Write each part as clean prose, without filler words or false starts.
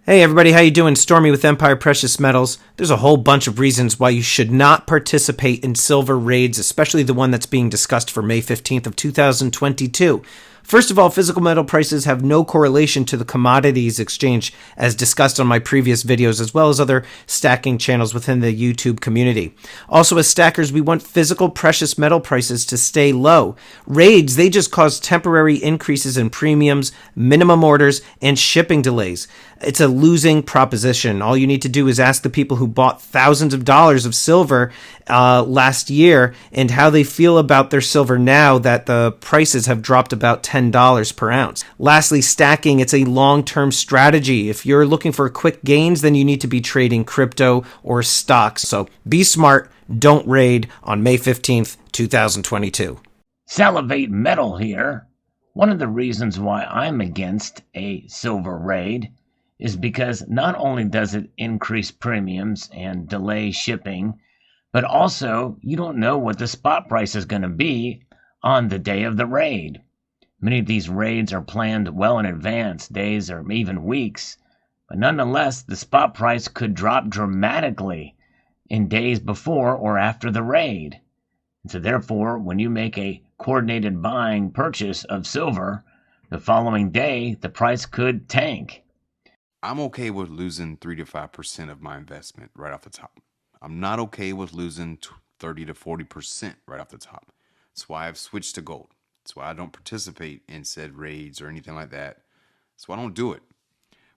Hey everybody, how you doing? Stormy with EmpirePreciousMetals. There's a whole bunch of reasons why you should not participate in silver raids, especially the one that's being discussed for May 15th of 2022. First of all, physical metal prices have no correlation to the commodities exchange as discussed on my previous videos, as well as other stacking channels within the YouTube community. Also, as stackers, we want physical precious metal prices to stay low. Raids, they just cause temporary increases in premiums, minimum orders, and shipping delays. It's a losing proposition. All you need to do is ask the people who bought thousands of dollars of silver last year and how they feel about their silver now that the prices have dropped about $10 per ounce. Lastly, stacking, it's a long-term strategy. If you're looking for quick gains, then you need to be trading crypto or stocks. So be smart, don't raid on May 15th, 2022. SalivateMetal here. One of the reasons why I'm against a silver raid is because not only does it increase premiums and delay shipping, but also you don't know what the spot price is going to be on the day of the raid. Many of these raids are planned well in advance, days or even weeks, but nonetheless, the spot price could drop dramatically in days before or after the raid. And so therefore, when you make a coordinated buying purchase of silver, the following day, the price could tank. I'm okay with losing 3 to 5% of my investment right off the top. I'm not okay with losing 30 to 40% right off the top. That's why I've switched to gold. That's why I don't participate in said raids or anything like that. That's why I don't do it.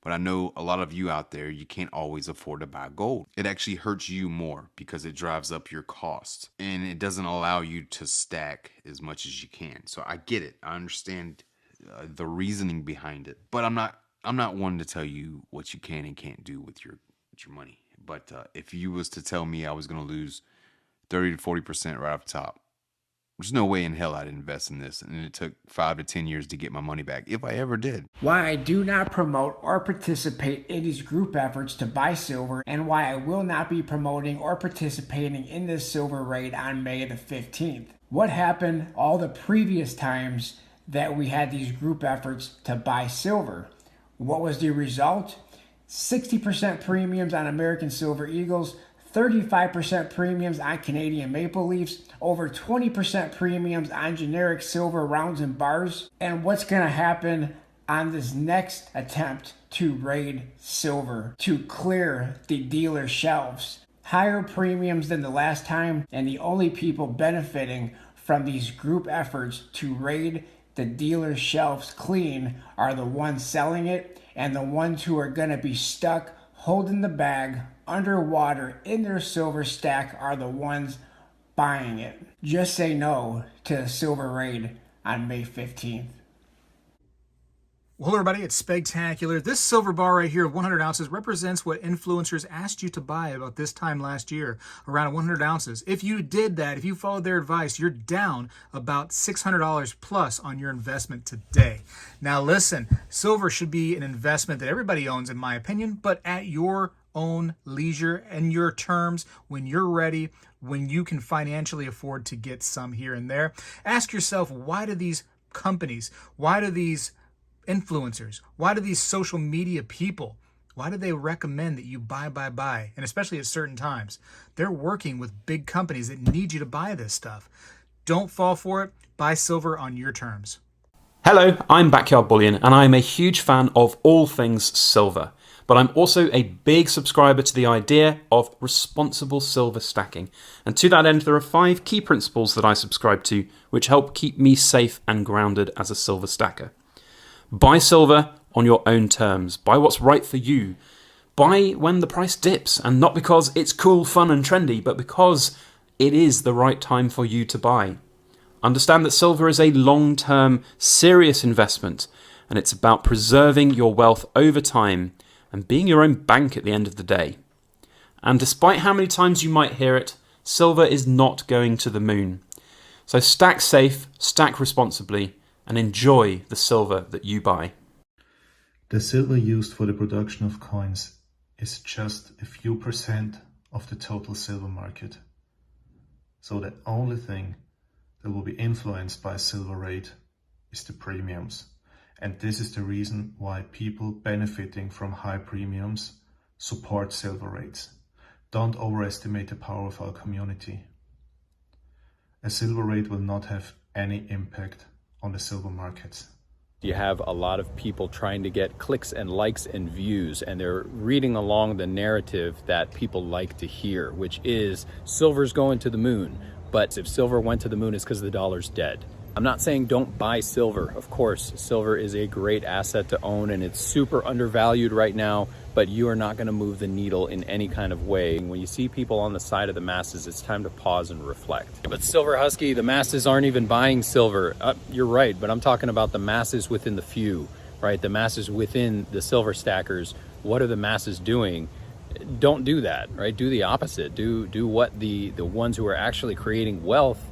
But I know a lot of you out there, you can't always afford to buy gold. It actually hurts you more because it drives up your cost and it doesn't allow you to stack as much as you can. So I get it. I understand the reasoning behind it, but I'm not one to tell you what you can and can't do with your money. But if you was to tell me I was going to lose 30 to 40% right off the top, there's no way in hell I'd invest in this. And it took 5 to 10 years to get my money back, if I ever did. Why I do not promote or participate in these group efforts to buy silver, and why I will not be promoting or participating in this silver raid on May the 15th. What happened all the previous times that we had these group efforts to buy silver? What was the result? 60% premiums on American Silver Eagles, 35% premiums on Canadian Maple Leafs, over 20% premiums on generic silver rounds and bars. And what's going to happen on this next attempt to raid silver, to clear the dealer shelves? Higher premiums than the last time, and the only people benefiting from these group efforts to raid the dealer shelves clean are the ones selling it, and the ones who are going to be stuck holding the bag underwater in their silver stack are the ones buying it. Just say no to the silver raid on May 15th. Well, hello everybody, it's Spegtacular. This silver bar right here of 100 ounces represents what influencers asked you to buy about this time last year, around 100 ounces. If you did that, if you followed their advice, you're down about $600 plus on your investment today. Now listen, silver should be an investment that everybody owns in my opinion, but at your own leisure and your terms, when you're ready, when you can financially afford to get some here and there. Ask yourself, why do these companies, why do these influencers, why do these social media people, why do they recommend that you buy, and especially at certain times? They're working with big companies that need you to buy this stuff. Don't fall for it. Buy silver on your terms. Hello, I'm BackyardBullion, and I'm a huge fan of all things silver. But I'm also a big subscriber to the idea of responsible silver stacking. And to that end, there are 5 key principles that I subscribe to, which help keep me safe and grounded as a silver stacker. Buy silver on your own terms. Buy what's right for you. Buy when the price dips, and not because it's cool, fun and trendy, but because it is the right time for you to buy. Understand that silver is a long-term, serious investment, and it's about preserving your wealth over time and being your own bank at the end of the day. And despite how many times you might hear it, silver is not going to the moon. So stack safe, stack responsibly, and enjoy the silver that you buy. The silver used for the production of coins is just a few percent of the total silver market. So the only thing that will be influenced by a silver rate is the premiums. And this is the reason why people benefiting from high premiums support silver rates. Don't overestimate the power of our community. A silver rate will not have any impact on the silver markets. You have a lot of people trying to get clicks and likes and views, and they're reading along the narrative that people like to hear, which is silver's going to the moon. But if silver went to the moon, it's because the dollar's dead. I'm not saying don't buy silver. Of course, silver is a great asset to own and it's super undervalued right now, but you are not going to move the needle in any kind of way. When you see people on the side of the masses, it's time to pause and reflect. But Silver Husky, the masses aren't even buying silver. You're right, but I'm talking about the masses within the few, right? The masses within the silver stackers. What are the masses doing? Don't do that, right? Do the opposite. Do what the ones who are actually creating wealth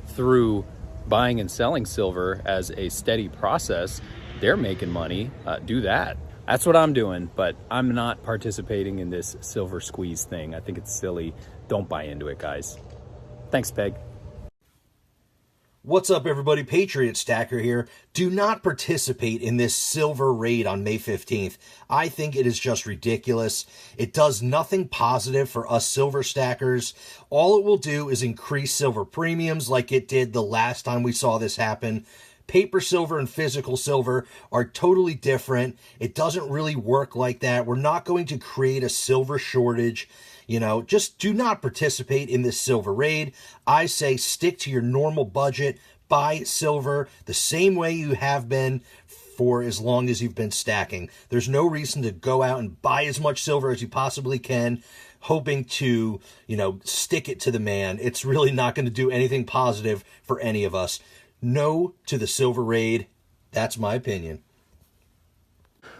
through buying and selling silver as a steady process, they're making money. Do that. That's what I'm doing, but I'm not participating in this silver squeeze thing. I think it's silly. Don't buy into it, guys. Thanks, Peg. What's up, everybody? PatriotStacker here. Do not participate in this silver raid on May 15th. I think it is just ridiculous. It does nothing positive for us silver stackers. All it will do is increase silver premiums like it did the last time we saw this happen. Paper silver and physical silver are totally different. It doesn't really work like that. We're not going to create a silver shortage. You know, just do not participate in this silver raid. I say stick to your normal budget. Buy silver the same way you have been for as long as you've been stacking. There's no reason to go out and buy as much silver as you possibly can, hoping to, you know, stick it to the man. It's really not going to do anything positive for any of us. No to the silver raid. That's my opinion.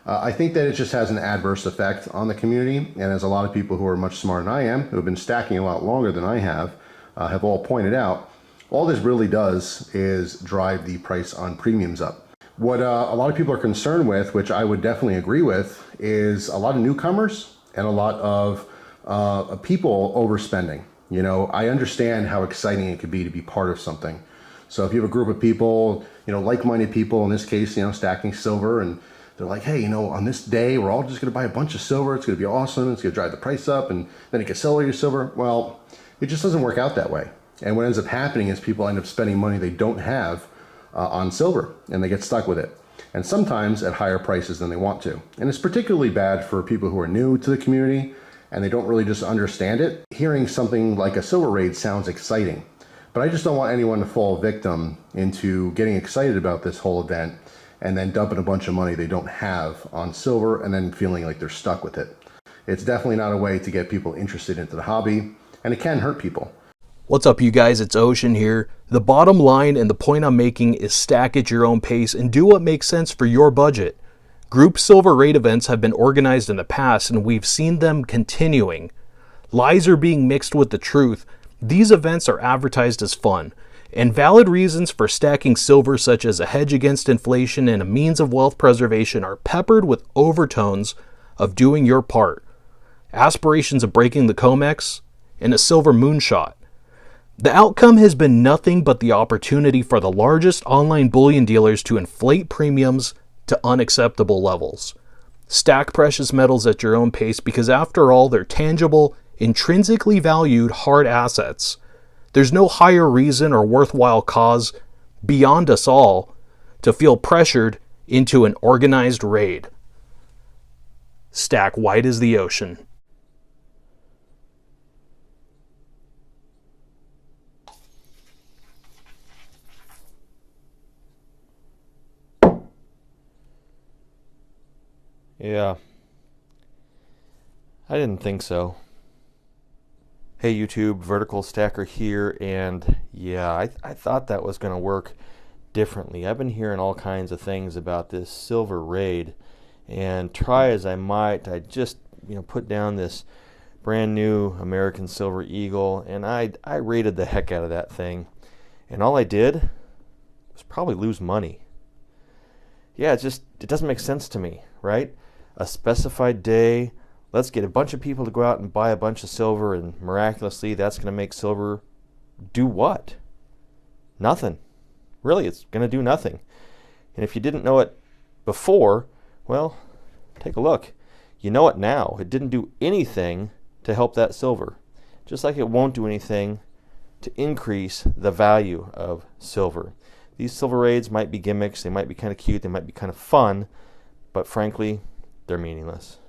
I think that it just has an adverse effect on the community, and as a lot of people who are much smarter than I am, who have been stacking a lot longer than I have all pointed out, all this really does is drive the price on premiums up. What a lot of people are concerned with, which I would definitely agree with, is a lot of newcomers and a lot of people overspending. You know, I understand how exciting it could be to be part of something. So if you have a group of people, you know, like-minded people, in this case, you know, stacking silver, and they're like, hey, you know, on this day, we're all just going to buy a bunch of silver. It's going to be awesome. It's going to drive the price up, and then you can sell all your silver. Well, it just doesn't work out that way. And what ends up happening is people end up spending money they don't have on silver, and they get stuck with it. And sometimes at higher prices than they want to. And it's particularly bad for people who are new to the community, and they don't really just understand it. Hearing something like a silver raid sounds exciting, but I just don't want anyone to fall victim into getting excited about this whole event and then dumping a bunch of money they don't have on silver and then feeling like they're stuck with it. It's definitely not a way to get people interested into the hobby, and it can hurt people. What's up, you guys? It's Ocean here. The bottom line and the point I'm making is stack at your own pace and do what makes sense for your budget. Group silver raid events have been organized in the past, and we've seen them continuing. Lies are being mixed with the truth. These events are advertised as fun, and valid reasons for stacking silver, such as a hedge against inflation and a means of wealth preservation, are peppered with overtones of doing your part, aspirations of breaking the COMEX, and a silver moonshot. The outcome has been nothing but the opportunity for the largest online bullion dealers to inflate premiums to unacceptable levels. Stack precious metals at your own pace because, after all, they're tangible, intrinsically valued hard assets. There's no higher reason or worthwhile cause beyond us all to feel pressured into an organized raid. Stack wide as the ocean. Yeah. I didn't think so. Hey YouTube, VerticalStacker here, and yeah, I thought that was going to work differently. I've been hearing all kinds of things about this silver raid, and try as I might, I just, you know, put down this brand new American Silver Eagle, and I raided the heck out of that thing, and all I did was probably lose money. Yeah, it doesn't make sense to me, right? A specified day, let's get a bunch of people to go out and buy a bunch of silver, and miraculously that's going to make silver do what? Nothing. Really, it's going to do nothing. And if you didn't know it before, well, take a look. You know it now. It didn't do anything to help that silver, just like it won't do anything to increase the value of silver. These silver raids might be gimmicks, they might be kind of cute, they might be kind of fun, but frankly, they're meaningless.